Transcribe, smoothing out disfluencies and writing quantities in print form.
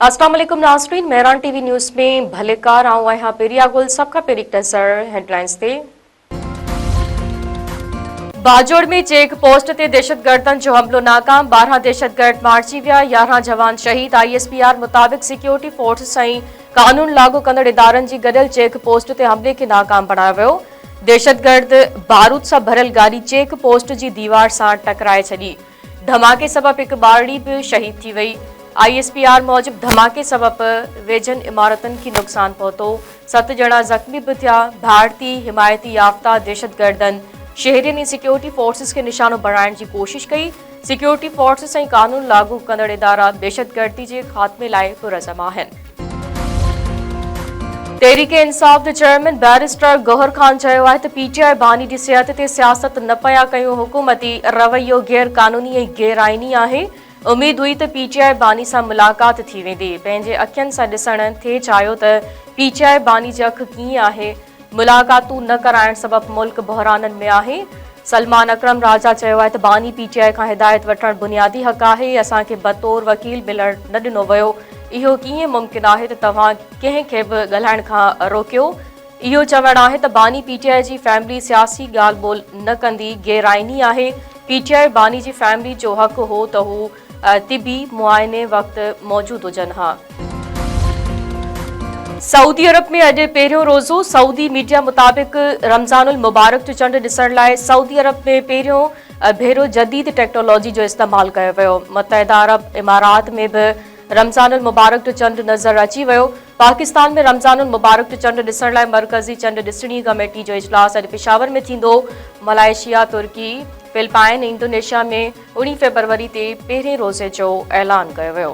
अस्सलाम वालेकुम नाज़रीन, मेहरान टीवी न्यूज़ में भलेकार आऊं आहियां पेरिया गुल सबका पेरी नज़र हेडलाइंस ते। बाजोड़ में चेक पोस्ट ते दहशतगर्दन जो हमलो नाकाम, 12 दहशतगर्द मारिजी विया, 11 जवान शहीद। ISPR मुताबिक सिक्योरिटी फोर्स ऐं कानून लागू कंदड़ इदारनि जी गडियल चेक पोस्ट ते हमले खे नाकाम बणायो वियो। दहशतगर्द बारूद सां भरियल गाड़ी चेक पोस्ट जी दीवार सां टकराए छॾी। धमाके सबबि हिकु ॿारड़ी बि शहीद थी वई। ISPR मूजिब धमाके सबब वेझनि इमारतुनि खे नुक़सान पहुतो। 7 ॼणा ज़ख़्मी भी थिया। भारतीय हिमायती याफ़्ता दहशतगर्दनि शहरियुनि ऐं सिक्योरिटी फोर्सिस खे निशानो बणाइण जी कोशिश कई। सिक्योरिटी फोर्सिस ऐं कानून लागू कंदड़ इदारा दहशतगर्दी जे ख़ात्मे लाइ पुरज़म आहिनि। तहरीक इंसाफ़ जे चेयरमैन बैरिस्टर गौहर ख़ान चयो आहे त PTI बानी जी सिहत ते सियासत न पिया कयूं। हुकूमती रवैयो गैर क़ानूनी ऐं गैर आइनी आहे। उम्मीद हुई त PTI बानी सां मुलाक़ात थी वेंदी। पंहिंजे अखियुनि सां ॾिसण थे चाहियो त PTI बानी जी अखि कीअं आहे। मुलाक़ातूं न कराइण सबबि मुल्क बहराननि में आहे। सलमान अकरम राजा चयो आहे त बानी PTI खां हिदायत वठण बुनियादी हक़ आहे। असांखे बतौर वकील मिलण न ॾिनो वियो। इहो कीअं मुमकिन आहे त तव्हां कंहिंखे बि ॻाल्हाइण खां रोकियो। इहो चवण आहे त बानी PTI जी फैमिली सियासी ॻाल्हि ॿोल न कंदी, गैर आइनी आहे। PTI बानी जी फैमिली जो हक़ हो त हू तिबी मुआइने वक़्तु मौजूद हुजनि हा। सऊदी अरब में अॼु पहिरियों रोज़ो। सऊदी मीडिया मुताबिक रमज़ानुल मुबारक जो चंड ॾिसण लाइ सऊदी अरब में पहिरियों भेरो जदीद टेक्नोलॉजी जो इस्तेमालु कयो वियो। मुत्तहिदा अरब इमारात में बि रमज़ानुल मुबारक जो चंड नज़र अची वियो। पाकिस्तान में रमज़ानुल मुबारक जो चंड ॾिसण लाइ मरकज़ी चंड ॾिसणी कमेटी जो इजलास अॼु पेशावर में थींदो। मलाएशिया, तुर्की, फिलिपाइन ऐं इंडोनेशिया में 19 फरवरी ते पहिरें रोज़े जो ऐलान कयो वियो।